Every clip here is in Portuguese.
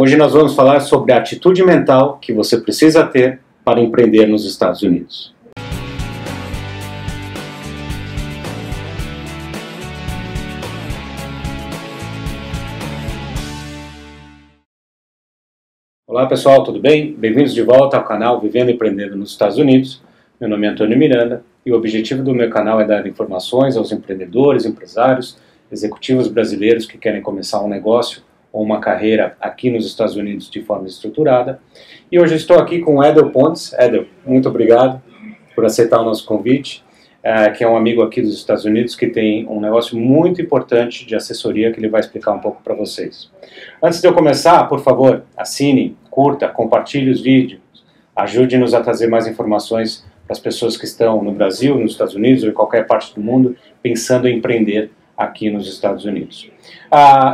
Hoje nós vamos falar sobre a atitude mental que você precisa ter para empreender nos Estados Unidos. Olá pessoal, tudo bem? Bem-vindos de volta ao canal Vivendo e Empreendendo nos Estados Unidos. Meu nome é Antônio Miranda e o objetivo do meu canal é dar informações aos empreendedores, empresários, executivos brasileiros que querem começar um negócio ou uma carreira aqui nos Estados Unidos de forma estruturada. E hoje estou aqui com o Edel Pontes. Edel, muito obrigado por aceitar o nosso convite, que é um amigo aqui dos Estados Unidos que tem um negócio muito importante de assessoria que ele vai explicar um pouco para vocês. Antes de eu começar, por favor, assine, curta, compartilhe os vídeos, ajude-nos a trazer mais informações para as pessoas que estão no Brasil, nos Estados Unidos ou em qualquer parte do mundo pensando em empreender aqui nos Estados Unidos.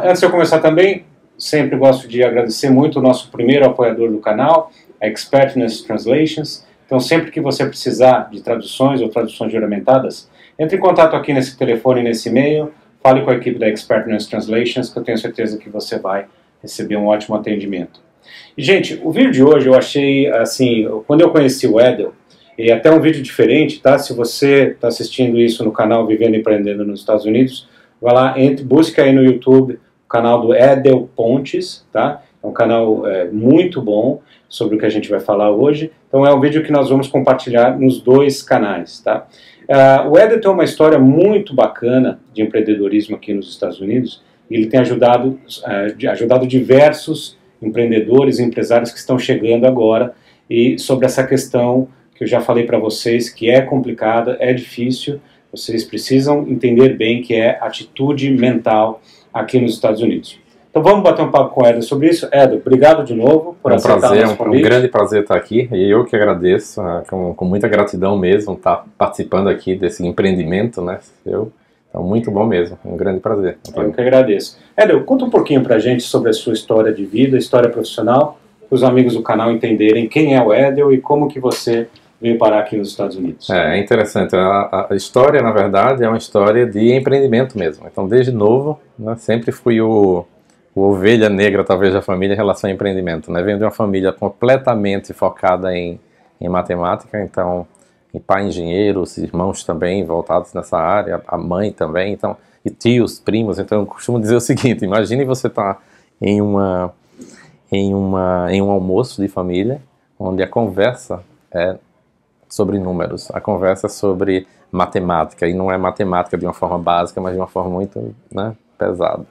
Antes de eu começar também, sempre gosto de agradecer muito o nosso primeiro apoiador do canal, a Expertness Translations. Então sempre que você precisar de traduções ou traduções juramentadas, entre em contato aqui nesse telefone e nesse e-mail, fale com a equipe da Expertness Translations, que eu tenho certeza que você vai receber um ótimo atendimento. E gente, o vídeo de hoje eu achei, assim, quando eu conheci o Edel, e até um vídeo diferente, tá? Se você está assistindo isso no canal Vivendo e Empreendendo nos Estados Unidos, vai lá, busca aí no YouTube o canal do Edel Pontes, tá? É um canal muito bom sobre o que a gente vai falar hoje. Então é um vídeo que nós vamos compartilhar nos dois canais, tá? O Edel tem uma história muito bacana de empreendedorismo aqui nos Estados Unidos e ele tem ajudado diversos empreendedores e empresários que estão chegando agora e sobre essa questão que eu já falei para vocês, que é complicada, é difícil, vocês precisam entender bem que é atitude mental aqui nos Estados Unidos. Então vamos bater um papo com o Edel sobre isso. Edel, obrigado de novo por aceitar o nosso convite. É um grande prazer estar aqui e eu que agradeço, com muita gratidão mesmo, estar participando aqui desse empreendimento, né? Então, muito bom mesmo, um grande prazer. Eu que agradeço. Edel, conta um pouquinho pra gente sobre a sua história de vida, história profissional, para os amigos do canal entenderem quem é o Edel e como que você veio parar aqui nos Estados Unidos. É interessante, a história na verdade é uma história de empreendimento mesmo. Então desde novo, né, sempre fui o ovelha negra talvez da família em relação ao empreendimento, né? Venho de uma família completamente focada em matemática, então pai engenheiro, os irmãos também voltados nessa área, a mãe também, então, e tios, primos. Então eu costumo dizer o seguinte: imagine você estar em um almoço de família onde a conversa é sobre números, a conversa é sobre matemática, e não é matemática de uma forma básica, mas de uma forma muito, né, pesada.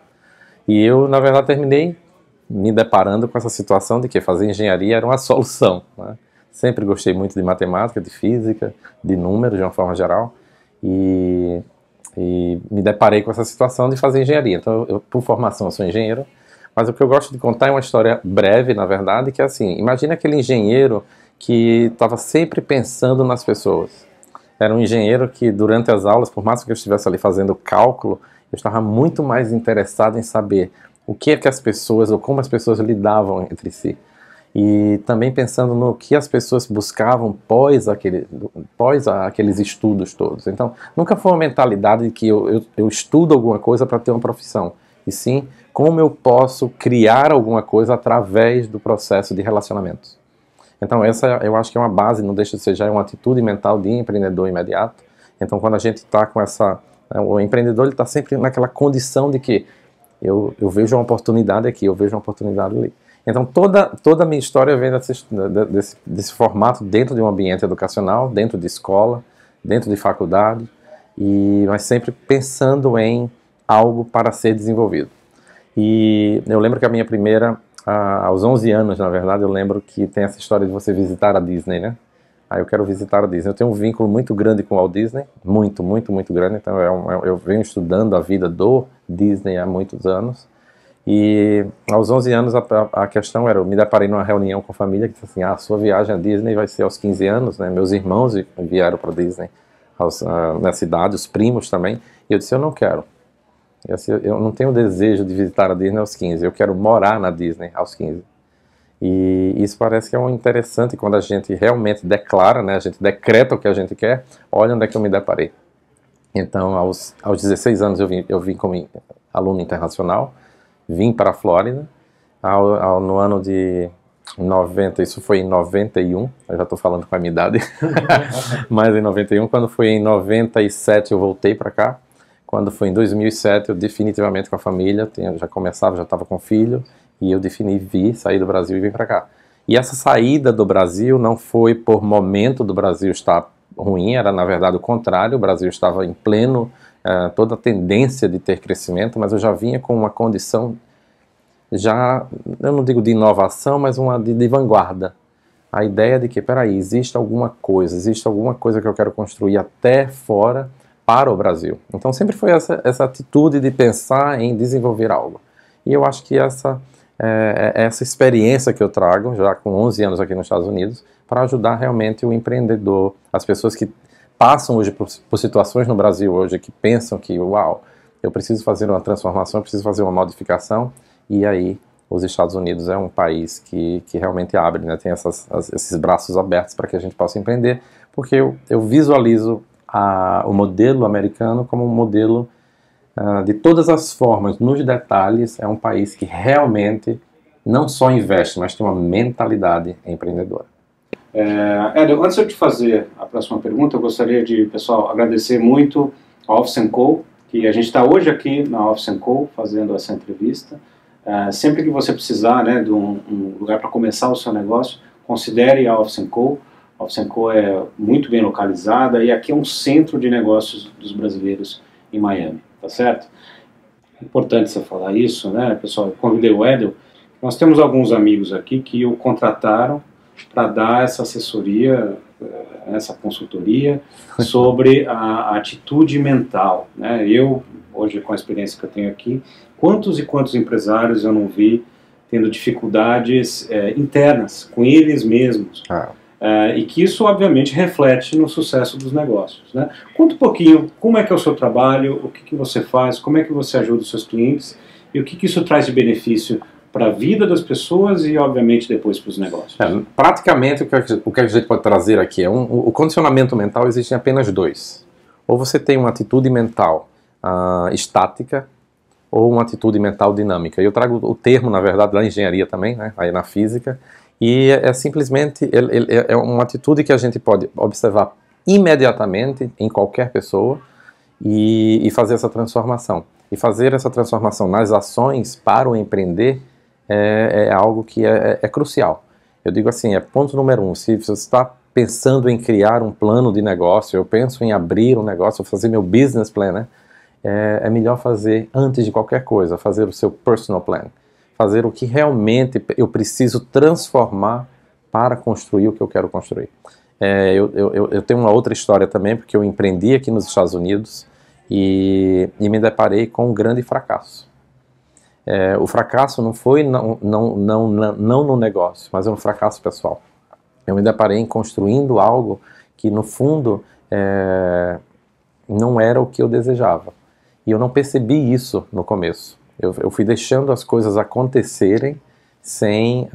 E eu, na verdade, terminei me deparando com essa situação de que fazer engenharia era uma solução, né? Sempre gostei muito de matemática, de física, de números de uma forma geral, e me deparei com essa situação de fazer engenharia. Então, eu, por formação, eu sou engenheiro, mas o que eu gosto de contar é uma história breve, na verdade, que é assim: imagina aquele engenheiro que estava sempre pensando nas pessoas. Era um engenheiro que, durante as aulas, por mais que eu estivesse ali fazendo cálculo, eu estava muito mais interessado em saber o que é que as pessoas, ou como as pessoas lidavam entre si. E também pensando no que as pessoas buscavam pós aqueles estudos todos. Então, nunca foi uma mentalidade de que eu estudo alguma coisa para ter uma profissão, e sim como eu posso criar alguma coisa através do processo de relacionamentos. Então essa eu acho que é uma base, não deixa de ser já uma atitude mental de empreendedor imediato. Então quando a gente está com essa... O empreendedor está sempre naquela condição de que eu vejo uma oportunidade aqui, eu vejo uma oportunidade ali. Então toda a minha história vem desse formato dentro de um ambiente educacional, dentro de escola, dentro de faculdade, mas sempre pensando em algo para ser desenvolvido. E eu lembro que a minha primeira... aos 11 anos, na verdade, eu lembro que tem essa história de você visitar a Disney, né? Aí eu quero visitar a Disney. Eu tenho um vínculo muito grande com o Walt Disney, muito, muito, muito grande. Então eu venho estudando a vida do Disney há muitos anos. E aos 11 anos a questão era, eu me deparei numa reunião com a família que disse assim: a sua viagem à Disney vai ser aos 15 anos, né? Meus irmãos vieram para a Disney nessa idade, os primos também. E eu disse: eu não quero. Eu não tenho desejo de visitar a Disney aos 15, eu quero morar na Disney aos 15. E isso parece que é um interessante quando a gente realmente declara, né, a gente decreta o que a gente quer. Olha onde é que eu me deparei. Então, aos 16 anos eu vim como aluno internacional, vim para a Flórida, no ano de 90, isso foi em 91, eu já estou falando com a minha idade, mas em 91, quando foi em 97 eu voltei para cá, quando foi em 2007 eu definitivamente com a família, já estava com filho, e eu sair do Brasil e vir para cá. E essa saída do Brasil não foi por momento do Brasil estar ruim, era na verdade o contrário, o Brasil estava em pleno, toda a tendência de ter crescimento, mas eu já vinha com uma condição eu não digo de inovação, mas uma de vanguarda. A ideia de que, peraí, existe alguma coisa que eu quero construir até fora para o Brasil. Então sempre foi essa atitude de pensar em desenvolver algo. E eu acho que essa experiência que eu trago, já com 11 anos aqui nos Estados Unidos, para ajudar realmente o empreendedor, as pessoas que passam hoje por situações no Brasil hoje, que pensam que, uau, eu preciso fazer uma transformação, eu preciso fazer uma modificação. E aí, os Estados Unidos é um país que realmente abre, né? Tem esses braços abertos para que a gente possa empreender, porque eu visualizo o modelo americano como um modelo de todas as formas, nos detalhes, é um país que realmente não só investe, mas tem uma mentalidade empreendedora. Hélio, antes de eu te fazer a próxima pergunta, eu gostaria de, pessoal, agradecer muito a Office & Co, que a gente está hoje aqui na Office & Co fazendo essa entrevista. Sempre que você precisar, né, de um lugar para começar o seu negócio, considere a Office & Co. A Office & Co é muito bem localizada e aqui é um centro de negócios dos brasileiros em Miami, tá certo? É importante você falar isso, né, pessoal? Eu convidei o Hélio. Nós temos alguns amigos aqui que o contrataram para dar essa assessoria, essa consultoria sobre a atitude mental, né? Eu, hoje, com a experiência que eu tenho aqui, quantos e quantos empresários eu não vi tendo dificuldades internas com eles mesmos, e que isso obviamente reflete no sucesso dos negócios, né? Conta um pouquinho como é que é o seu trabalho, o que você faz, como é que você ajuda os seus clientes e o que isso traz de benefício para a vida das pessoas e obviamente depois para os negócios. Praticamente o que a gente pode trazer aqui é o condicionamento mental. Existem apenas dois: ou você tem uma atitude mental estática, ou uma atitude mental dinâmica. Eu trago o termo, na verdade, da engenharia também, né, aí na física, e simplesmente é uma atitude que a gente pode observar imediatamente em qualquer pessoa e fazer essa transformação. E fazer essa transformação nas ações para o empreender é algo que é crucial. Eu digo assim, ponto número 1, se você está pensando em criar um plano de negócio, eu penso em abrir um negócio, fazer meu business plan, né? É melhor fazer, antes de qualquer coisa, fazer o seu personal plan. Fazer o que realmente eu preciso transformar para construir o que eu quero construir. Eu tenho uma outra história também, porque eu empreendi aqui nos Estados Unidos e me deparei com um grande fracasso. O fracasso não foi não no negócio, mas é um fracasso pessoal. Eu me deparei em construindo algo que, no fundo, não era o que eu desejava. E eu não percebi isso no começo. Eu fui deixando as coisas acontecerem sem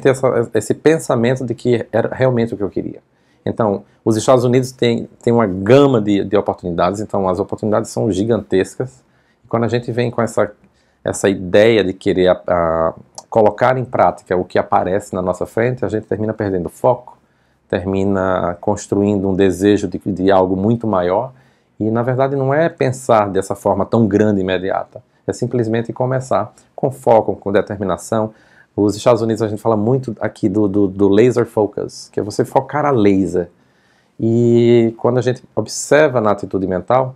ter esse pensamento de que era realmente o que eu queria. Então, os Estados Unidos têm uma gama de oportunidades, então as oportunidades são gigantescas. E quando a gente vem com essa ideia de querer colocar em prática o que aparece na nossa frente, a gente termina perdendo foco, termina construindo um desejo de algo muito maior. E, na verdade, não é pensar dessa forma tão grande e imediata. É simplesmente começar com foco, com determinação. Os Estados Unidos, a gente fala muito aqui do laser focus, que é você focar a laser. E quando a gente observa na atitude mental,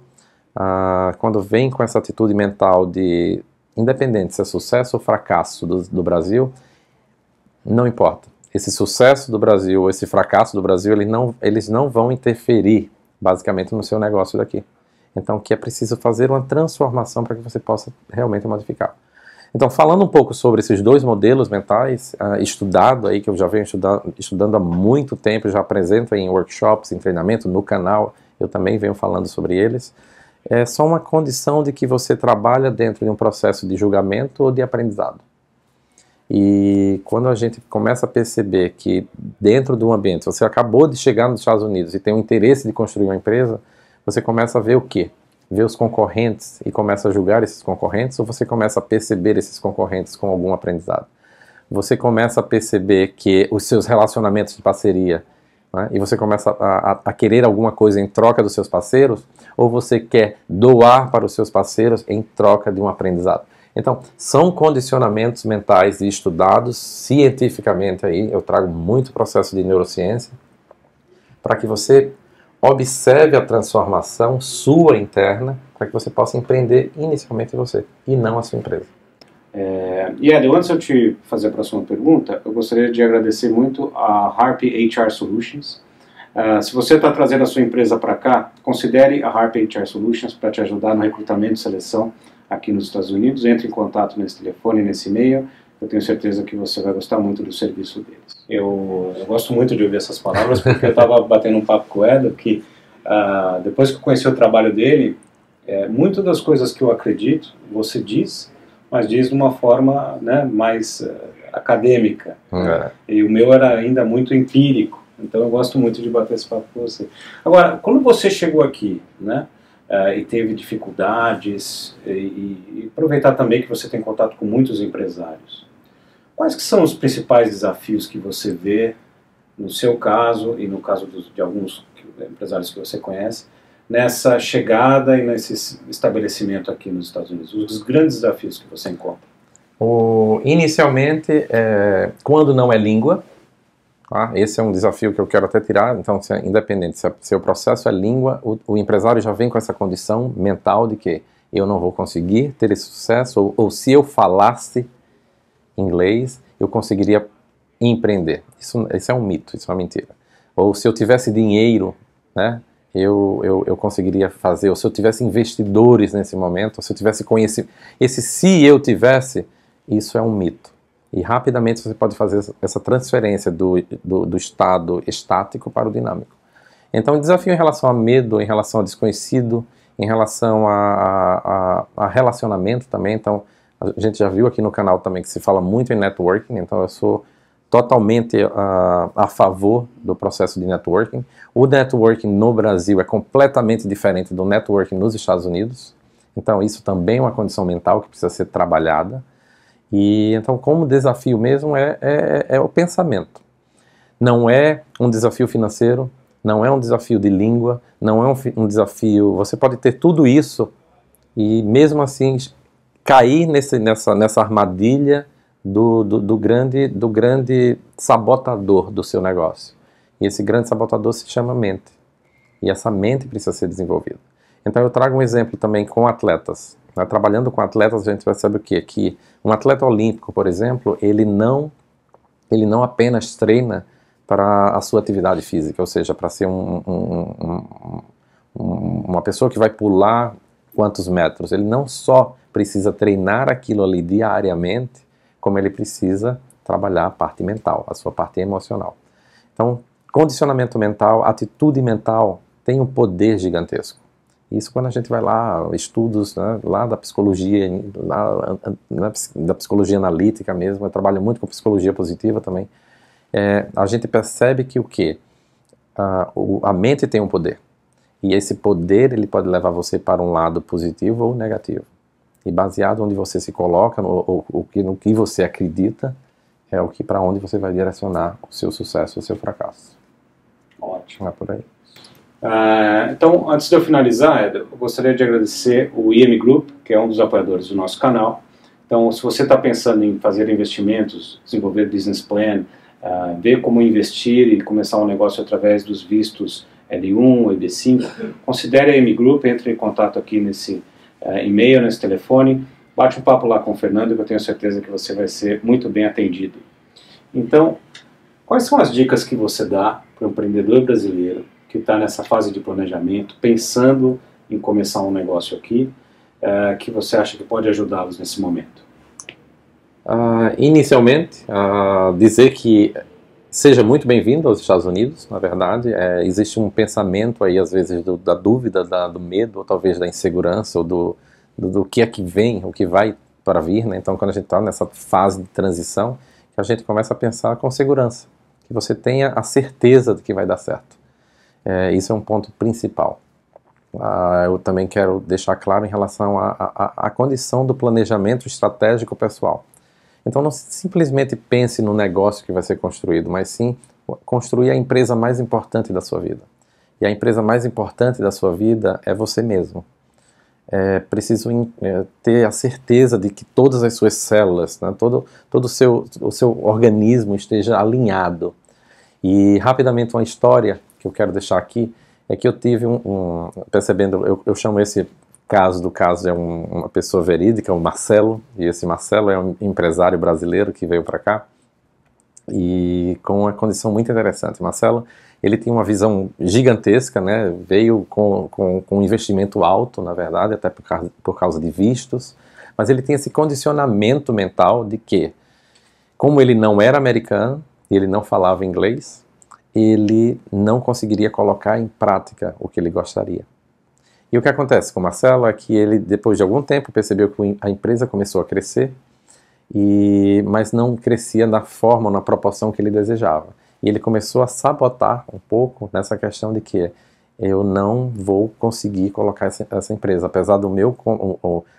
quando vem com essa atitude mental de, independente se é sucesso ou fracasso do Brasil, não importa. Esse sucesso do Brasil, esse fracasso do Brasil, eles não vão interferir basicamente no seu negócio daqui. Então, o que é preciso fazer uma transformação para que você possa realmente modificar. Então, falando um pouco sobre esses dois modelos mentais, estudado aí, que eu já venho estudando há muito tempo, já apresento em workshops, em treinamento, no canal, eu também venho falando sobre eles, é só uma condição de que você trabalha dentro de um processo de julgamento ou de aprendizado. E quando a gente começa a perceber que dentro do ambiente, você acabou de chegar nos Estados Unidos e tem o interesse de construir uma empresa, você começa a ver o quê? vê os concorrentes e começa a julgar esses concorrentes, ou você começa a perceber esses concorrentes com algum aprendizado? Você começa a perceber que os seus relacionamentos de parceria, né, e você começa a querer alguma coisa em troca dos seus parceiros, ou você quer doar para os seus parceiros em troca de um aprendizado? Então, são condicionamentos mentais e estudados cientificamente aí, eu trago muito processo de neurociência, para que você observe a transformação sua interna, para que você possa empreender inicialmente você, e não a sua empresa. E Ed, antes de eu te fazer a próxima pergunta, eu gostaria de agradecer muito a Harp HR Solutions. Se você está trazendo a sua empresa para cá, considere a Harp HR Solutions para te ajudar no recrutamento e seleção aqui nos Estados Unidos. Entre em contato nesse telefone, nesse e-mail. Eu tenho certeza que você vai gostar muito do serviço deles. Eu gosto muito de ouvir essas palavras, porque eu estava batendo um papo com o Ed, que depois que eu conheci o trabalho dele, muitas das coisas que eu acredito, você diz, mas diz de uma forma, né, mais acadêmica. E o meu era ainda muito empírico, então eu gosto muito de bater esse papo com você. Agora, quando você chegou aqui, né, e teve dificuldades, e aproveitar também que você tem contato com muitos empresários, quais que são os principais desafios que você vê, no seu caso e no caso de alguns empresários que você conhece, nessa chegada e nesse estabelecimento aqui nos Estados Unidos? Os grandes desafios que você encontra? Inicialmente, quando não é língua, tá? Esse é um desafio que eu quero até tirar. Então, independente se o processo é língua, o empresário já vem com essa condição mental de que eu não vou conseguir ter esse sucesso, ou se eu falasse inglês, eu conseguiria empreender. Isso é um mito, isso é uma mentira. Ou se eu tivesse dinheiro, né, eu conseguiria fazer, ou se eu tivesse investidores nesse momento, ou se eu tivesse conhecimento. Se eu tivesse, isso é um mito. E rapidamente você pode fazer essa transferência do estado estático para o dinâmico. Então, o desafio em relação a medo, em relação a desconhecido, em relação a relacionamento também. Então, a gente já viu aqui no canal também que se fala muito em networking, então eu sou totalmente a favor do processo de networking. O networking no Brasil é completamente diferente do networking nos Estados Unidos, então isso também é uma condição mental que precisa ser trabalhada. E então, como desafio mesmo, é o pensamento. Não é um desafio financeiro, não é um desafio de língua, não é um desafio... Você pode ter tudo isso e mesmo assim cair nessa armadilha do grande sabotador do seu negócio. E esse grande sabotador se chama mente. E essa mente precisa ser desenvolvida. Então eu trago um exemplo também com atletas. Trabalhando com atletas, a gente percebe o quê? Que um atleta olímpico, por exemplo, ele não apenas treina para a sua atividade física, ou seja, para ser uma pessoa que vai pular quantos metros. Ele não só precisa treinar aquilo ali diariamente, como ele precisa trabalhar a parte mental, a sua parte emocional. Então, condicionamento mental, atitude mental tem um poder gigantesco. Isso quando a gente vai lá, estudos, né, lá da psicologia, da psicologia analítica mesmo, eu trabalho muito com psicologia positiva também, a gente percebe que o quê? A mente tem um poder. E esse poder ele pode levar você para um lado positivo ou negativo. E baseado onde você se coloca, no que você acredita, é o que para onde você vai direcionar o seu sucesso ou o seu fracasso. Ótimo. É por aí. Então, antes de eu finalizar, Ed, eu gostaria de agradecer o IM Group, que é um dos apoiadores do nosso canal. Então, se você está pensando em fazer investimentos, desenvolver business plan, ver como investir e começar um negócio através dos vistos L1 ou EB5, considere a IM Group, entre em contato aqui nesse e-mail, nesse telefone, bate um papo lá com o Fernando, que eu tenho certeza que você vai ser muito bem atendido. Então, quais são as dicas que você dá para o empreendedor brasileiro que está nessa fase de planejamento, pensando em começar um negócio aqui, que você acha que pode ajudá-los nesse momento? Inicialmente, dizer que seja muito bem-vindo aos Estados Unidos, na verdade. Existe um pensamento aí, às vezes, da dúvida, do medo, ou talvez da insegurança, ou do que é que vem, o que vai para vir, né? Então, quando a gente está nessa fase de transição, a gente começa a pensar com segurança, que você tenha a certeza de que vai dar certo. Isso é um ponto principal. eu também quero deixar claro em relação à condição do planejamento estratégico pessoal. Então não simplesmente pense no negócio que vai ser construído, mas sim construir a empresa mais importante da sua vida. E a empresa mais importante da sua vida é você mesmo. É preciso ter a certeza de que todas as suas células, né, todo o seu organismo esteja alinhado. E rapidamente uma história que eu quero deixar aqui é que eu tive percebendo, eu chamo esse caso é uma pessoa verídica, o Marcelo, e esse Marcelo é um empresário brasileiro que veio para cá e com uma condição muito interessante. Marcelo, ele tinha uma visão gigantesca, né? Veio com um investimento alto, na verdade, até por causa de vistos, mas ele tinha esse condicionamento mental de que, como ele não era americano e ele não falava inglês, ele não conseguiria colocar em prática o que ele gostaria. E o que acontece com o Marcelo é que ele, depois de algum tempo, percebeu que a empresa começou a crescer, mas não crescia da forma, na proporção que ele desejava. E ele começou a sabotar um pouco nessa questão de que eu não vou conseguir colocar essa empresa. Apesar do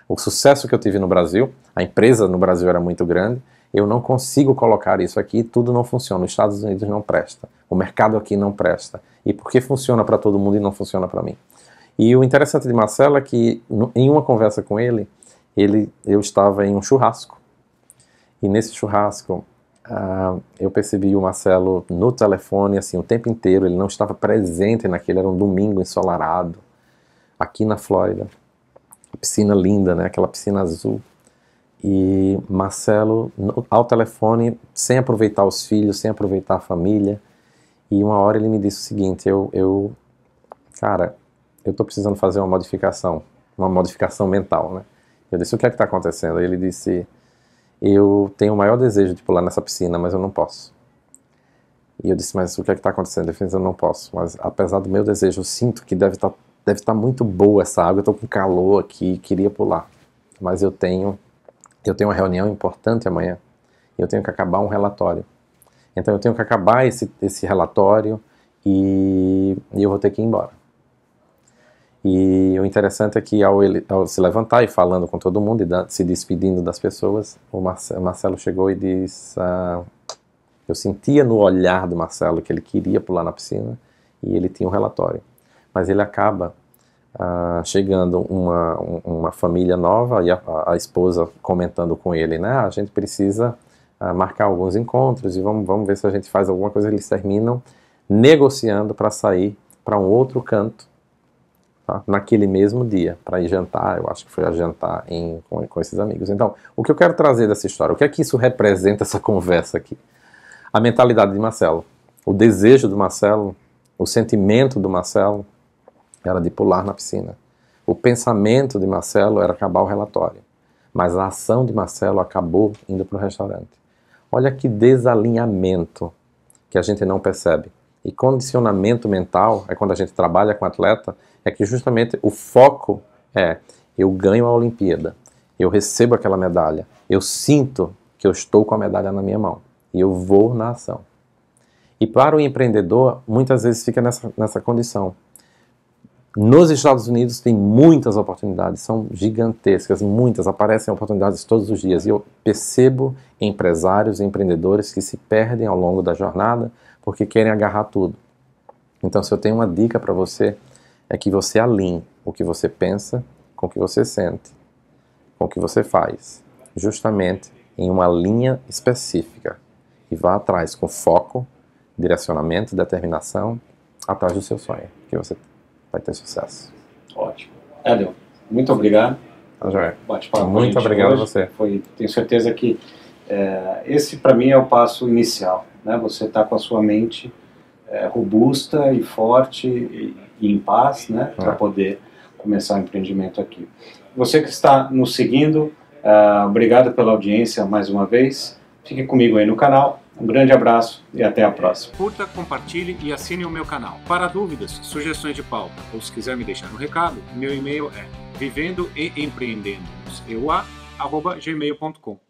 o sucesso que eu tive no Brasil, a empresa no Brasil era muito grande, eu não consigo colocar isso aqui, tudo não funciona. Os Estados Unidos não presta, o mercado aqui não presta. E por que funciona para todo mundo e não funciona para mim? E o interessante de Marcelo é que, em uma conversa com ele, eu estava em um churrasco. E nesse churrasco, eu percebi o Marcelo no telefone, assim, o tempo inteiro. Ele não estava presente naquele, era um domingo ensolarado, aqui na Flórida. Piscina linda, né? Aquela piscina azul. E Marcelo, ao telefone, sem aproveitar os filhos, sem aproveitar a família. E uma hora ele me disse o seguinte, cara, eu estou precisando fazer uma modificação mental, né? Eu disse, o que é que está acontecendo? Ele disse, eu tenho o maior desejo de pular nessa piscina, mas eu não posso. E eu disse, mas o que é que está acontecendo? Ele disse, eu não posso, mas apesar do meu desejo, eu sinto que deve estar muito boa essa água, eu estou com calor aqui, queria pular. Mas eu tenho uma reunião importante amanhã, e eu tenho que acabar um relatório. Então eu tenho que acabar esse relatório e eu vou ter que ir embora. E o interessante é que ao se levantar e falando com todo mundo e se despedindo das pessoas, o Marcelo chegou e disse, eu sentia no olhar do Marcelo que ele queria pular na piscina e ele tinha um relatório. Mas ele acaba chegando uma família nova e a esposa comentando com ele, né, a gente precisa marcar alguns encontros e vamos ver se a gente faz alguma coisa. Eles terminam negociando para sair para um outro canto, naquele mesmo dia, para ir jantar. Eu acho que foi a jantar com esses amigos. Então, o que eu quero trazer dessa história, o que é que isso representa, essa conversa aqui? A mentalidade de Marcelo, o desejo do Marcelo, o sentimento do Marcelo era de pular na piscina. O pensamento de Marcelo era acabar o relatório, mas a ação de Marcelo acabou indo para o restaurante. Olha que desalinhamento que a gente não percebe. E condicionamento mental, é quando a gente trabalha com atleta, é que justamente o foco é, eu ganho a Olimpíada, eu recebo aquela medalha, eu sinto que eu estou com a medalha na minha mão, e eu vou na ação. E para o empreendedor, muitas vezes fica nessa condição. Nos Estados Unidos tem muitas oportunidades, são gigantescas, muitas, aparecem oportunidades todos os dias. E eu percebo empresários e empreendedores que se perdem ao longo da jornada porque querem agarrar tudo. Então, se eu tenho uma dica para você, é que você alinhe o que você pensa com o que você sente, com o que você faz, justamente em uma linha específica. E vá atrás com foco, direcionamento, determinação, atrás do seu sonho, que você vai ter sucesso. Ótimo. Hélio, muito obrigado. Bate-papo. Muito obrigado a você. Tenho certeza que esse, para mim, é o passo inicial. Né? Você está com a sua mente robusta e forte e em paz, né? Para poder começar o empreendimento aqui. Você que está nos seguindo, obrigado pela audiência mais uma vez. Fique comigo aí no canal. Um grande abraço e até a próxima. Curta, compartilhe e assine o meu canal. Para dúvidas, sugestões de pauta ou se quiser me deixar um recado, meu e-mail é vivendoeempreendendo@gmail.com.